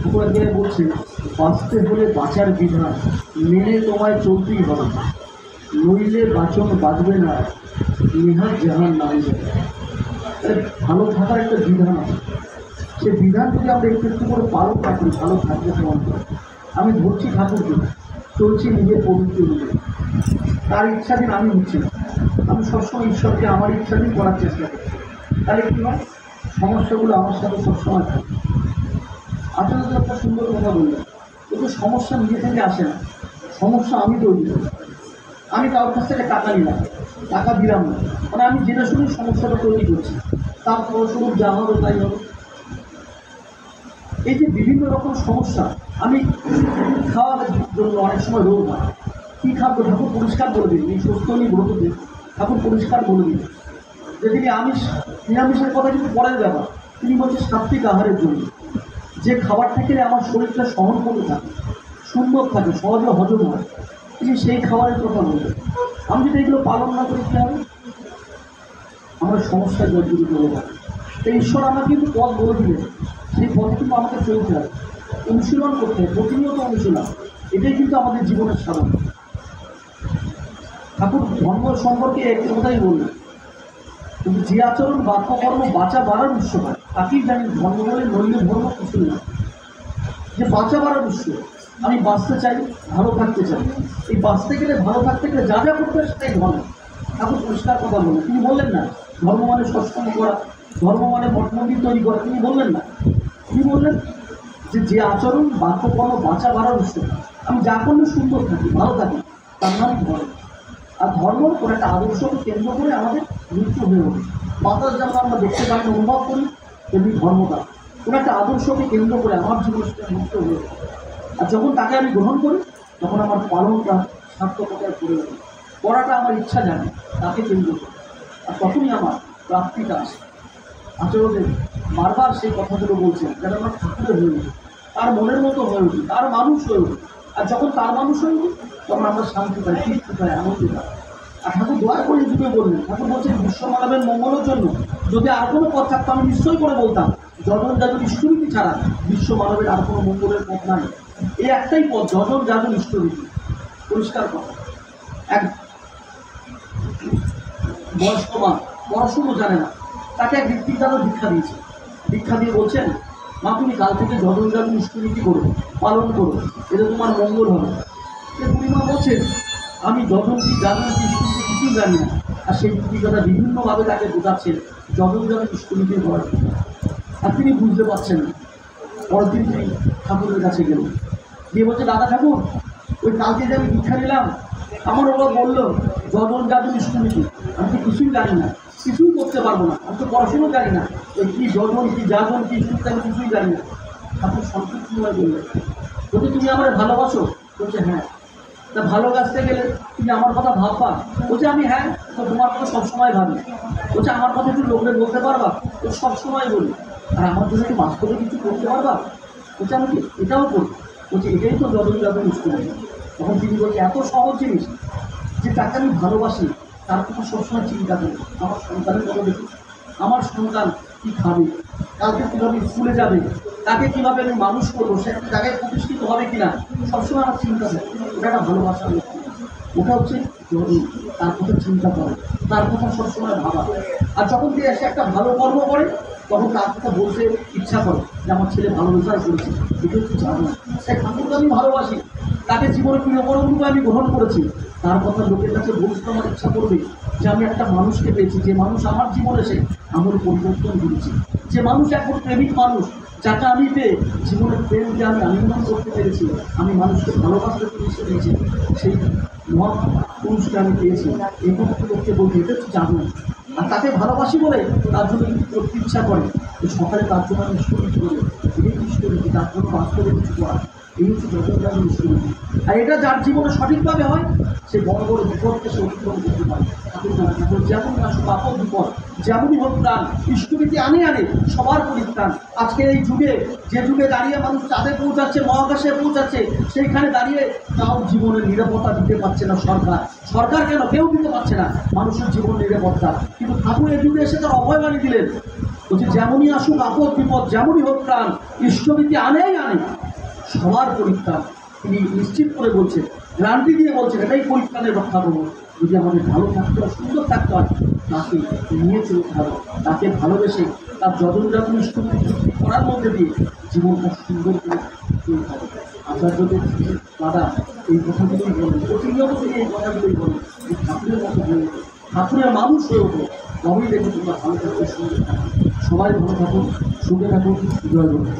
ঠাকুর এক জায়গায় বলছে, বাঁচতে হলে বাঁচার বিধান মেনে তোমায় চলতেই হবে, নইলে বাঁচন বাঁচবে না, নিহাত জাহান নামে যাবে। ভালো থাকার একটা বিধান আছে, সেই বিধান যদি আমরা একটু একটু করে পালন না করি, ভালো থাকবে কেমন করে? আমি ধরছি ঠাকুরকে, চলছি নিজের পবিত্র রূপে, তার ইচ্ছাধীন আমি হচ্ছি না, আমি সবসময় ঈশ্বরকে আমার ইচ্ছাধীন করার চেষ্টা করি। তাহলে কী হয়? সমস্যাগুলো আমার সাথে সবসময় থাকে। আসলে তো একটা সুন্দর কথা বললেন, কিন্তু সমস্যা নিজে থেকে আসে না, সমস্যা আমি তৈরি করি। আমি কারোর কাছ থেকে টাকা নিলাম, টাকা দিলাম না, মানে আমি জেনে শুনে সমস্যাটা তৈরি করছি, তার ফলস্বরূপ যা হবে তাই হবে। এই যে বিভিন্ন রকম সমস্যা, আমি খাওয়ার জন্য অনেক সময় রোগ হয়, কী খাদ্য ঠাকুর পরিষ্কার বলে দিন, এই সুস্থ নিয়ে ব্রততে ঠাকুর পরিষ্কার বলে দিন যে তিনি নিরামিষের কথা কিন্তু পরের ব্যাপার, তিনি বলছে সাত্বিক আহারের জন্য, যে খাবারটা খেলে আমার শরীরটা সহন করতে থাকে, সুন্দর থাকে, সহজে হজম হয়, তিনি সেই খাবারের কথা বলবেন। আমি যদি এগুলো পালন না করি কী হবে? আমার সমস্যায় জর্জরিত হয়ে যাবে। তাই ঈশ্বর আমাকে কিন্তু পথ বলে দিলেন, সেই পথে কিন্তু আমাকে চলতে হবে, অনুশীলন করতে হবে, প্রতিনিয়ত অনুশীলন, এটাই কিন্তু আমাদের জীবনের সাধন। ঠাকুর ধর্ম সম্পর্কে একটি কথাই বললেন, কিন্তু যে আচরণ বাক্যকর্ম বাঁচা বাড়ার উৎস হয় তাকেই জানি ধর্ম বলে, নইলে ধর্ম কিছুই না। যে বাঁচা বাড়ার উৎস, আমি বাঁচতে চাই, ভালো থাকতে চাই, এই বাঁচতে গেলে ভালো থাকতে গেলে যা যা করতে হয় সেটাই ধর্ম। ঠাকুর পরিষ্কার কথা বললেন, তিনি বললেন না ধর্ম মানে সৎসঙ্গ করা, ধর্ম মানে মঠ মন্দির তৈরি করা, তিনি বললেন না। তিনি বললেন যে আচরণ বাক্যকর্ম বাঁচা বাড়ার উৎস, আমি যা করলে সুন্দর থাকি, ভালো থাকি, তার নাম ধর্ম। আর ধর্ম কোনো একটা আদর্শকে কেন্দ্র করে আমাদের মৃত্যু হয়ে ওঠে। বাতাস যেমন আমরা দেখতে পাই, অনুভব করি, তেমনি ধর্মটা কোনো একটা আদর্শকে কেন্দ্র করে আমার জীবনে সেটা মৃত্যু হয়ে ওঠে। আর যখন তাকে আমি গ্রহণ করি, তখন আমার পালনটা সার্থকতায় পড়ে ওঠে, পড়াটা আমার ইচ্ছা জানে তাকে কেন্দ্র করে, আর তখনই আমার প্রাপ্তিটা আসে। আচরণের বারবার সেই কথাগুলো বলছেন যেন আমার ঠাকুরের হয়ে ওঠে, তার মনের মতো হয়ে উঠি, তার মানুষ হয়ে উঠি। আর যখন তার মানুষ হয়ে উঠি, তখন আমরা শান্তি পাই, তৃপ্তি পাই, আনন্দ পাই। আর ঠাকুর দোয়া করে যুগে বললেন, ঠাকুর বলছেন বিশ্ব মানবের মঙ্গলের জন্য যদি আর কোনো পথ থাকতো আমি নিশ্চয়ই করে বলতাম, যজন যাজন ইষ্টরীতি ছাড়া বিশ্ব মানবের আর কোনো মঙ্গলের পথ নাই। এই একটাই পথ, যজন যাজন ইষ্টরীতি। পরিষ্কার কথা। এক বয়স্ক মা পড়াশুনো জানে না, তাকে এক ঋত্বিক দাদা দীক্ষা দিয়েছে, দীক্ষা দিয়ে বলছেন, মা তুমি কাল থেকে যজন যাজন ইষ্টরীতি করো, পালন করো, এতে তোমার মঙ্গল হবে। বুড়িমা বলছেন আমি যজন কি জানো কি ইষ্টরীতি কিছুই জানি না। আর সেই ঋত্বিক দাদা বিভিন্নভাবে তাকে বোঝাচ্ছেন যজন যাজন ইষ্টরীতি করার, আর তিনি বুঝতে পারছেন না। পরের দিন তিনি ঠাকুরের কাছে গেলেন, গিয়ে বলছে দাদা ঠাকুর, ওই কালকে যে আমি দীক্ষা নিলাম, আমার ওরা বললো যজন যাজন ইষ্টরীতি, আমি তো কিছুই জানি না, কিছুই করতে পারবো না, আমি তো পড়াশুনো জানি না, ওই কী যজন কি যাজন কি ইষ্টরীতি আমি কিছুই জানি না। ঠাকুর সন্তুষ্টভাবে বললেন, বলছে তুমি আমার ভালোবাসো? বলছে হ্যাঁ। তা ভালোবাসতে গেলে তুমি আমার কথা ভাববা? বলছে আমি হ্যাঁ, তো তোমার কথা সবসময় ভাবি। বলছে আমার কথা একটু লোকদের বলতে পারবা? তো সবসময় বলি। আর আমার জন্য একটু বাস্তবে কিছু করতে পারবা? বলছে আমি এটাও করি। বলছে এটাই তো যজন যাজন ইষ্টরীতি। তখন তিনি বলছে এত সহজ জিনিস যে তাকে আমি ভালোবাসি, তার কথা সবসময় চিন্তা করি, আমার সন্তানের কথা দেখি, আমার সন্তান কী খাবে, কালকে কীভাবে স্কুলে যাবে, তাকে কীভাবে আমি মানুষ করবো, সে একটা জায়গায় প্রতিষ্ঠিত হবে কিনা, সবসময় আমার চিন্তা থাকে। ওটা একটা ভালোবাসার লক্ষ্য, ওটা হচ্ছে তার কথা চিন্তা করে, তার কথা সবসময় ভাবা। আর যখন সে এসে একটা ভালো কর্ম করে, তখন তার কথা বলতে ইচ্ছা করে যে আমার ছেলে ভালো রেজাল্ট করেছে, এটা হচ্ছে জানো। সে ঠাকুরকে আমি ভালোবাসি, তাকে জীবনে প্রিয়করণরূপে আমি গ্রহণ করেছি, তার কথা লোকের কাছে বলতে আমার ইচ্ছা করবে যে আমি একটা মানুষকে পেয়েছি, যে মানুষ আমার জীবনে এসে আমার পরিবর্তন করেছে, যে মানুষ এখন প্রেমিক মানুষ, যাকে আমি পেয়ে জীবনের প্রেমকে আমি আলিঙ্গন করতে পেরেছি, আমি মানুষকে ভালোবাসতে পেরেছি পেয়েছি, সেই মহৎ পুরুষকে আমি পেয়েছি। এই কথা লোককে বলতে এটা হচ্ছে জানো। আর তাকে ভালোবাসি বলে তার জন্য কিন্তু করতে ইচ্ছা করে যে সকালে তার জন্য আমি ইষ্টরীতি করি, এটাই ইষ্টরীতি, তার জন্য বাস্তবে কিছু করা, এই হচ্ছে যজন যাজন ইষ্টরীতি। আর এটা যার জীবনে সঠিকভাবে হয়, সে বড় বড় বিপদকে সে অতিক্রম করতে পারে। যেমন আসুক আপদ বিপদ, যেমনই হোক প্রাণ, ইষ্টরীতি আনে আনে সবার পরিত্রাণ। আজকের এই যুগে, যে যুগে দাঁড়িয়ে মানুষ চাঁদে পৌঁছাচ্ছে, মহাকাশে পৌঁছাচ্ছে, সেইখানে দাঁড়িয়ে তাও জীবনের নিরাপত্তা দিতে পারছে না সরকার। সরকার কেন, কেউ দিতে পারছে না মানুষের জীবন নিরাপত্তা। কিন্তু ঠাকুর এই যুগে এসে তার অভয় বাণী দিলেন, বলছে যেমনই আসুক আপদ বিপদ, যেমনই হোক প্রাণ, ইষ্টভীতি আনেই আনে সবার পরিত্রাণ। তিনি নিশ্চিত করে বলছেন, গ্যারান্টি দিয়ে বলছেন, এটাই পরিত্রাণের রক্ষা করবো। যদি আমাদের ভালো থাকতে হয়, সুন্দর থাকতে হয়, তাকে নিয়ে চলতে হবে, তাকে ভালোবেসে তার যতন যখন ইষ্টভীতি করার মধ্যে দিয়ে জীবনটা সুন্দর করে চলতে হবে। আচার্যদের দাদা এই কথাগুলোই বলেন, প্রতিনিয়ত তিনি এই কথাগুলোই বলেন, এই ঠাকুরের মতো হয়ে ওঠো, ঠাকুরের মানুষ হয়ে ওঠো, তবেই দেখো তোমরা ভালো থাকবে, সুন্দর থাকবে। সবাই ভালো থাকুন, সুখে থাকুন, জয় গুরু।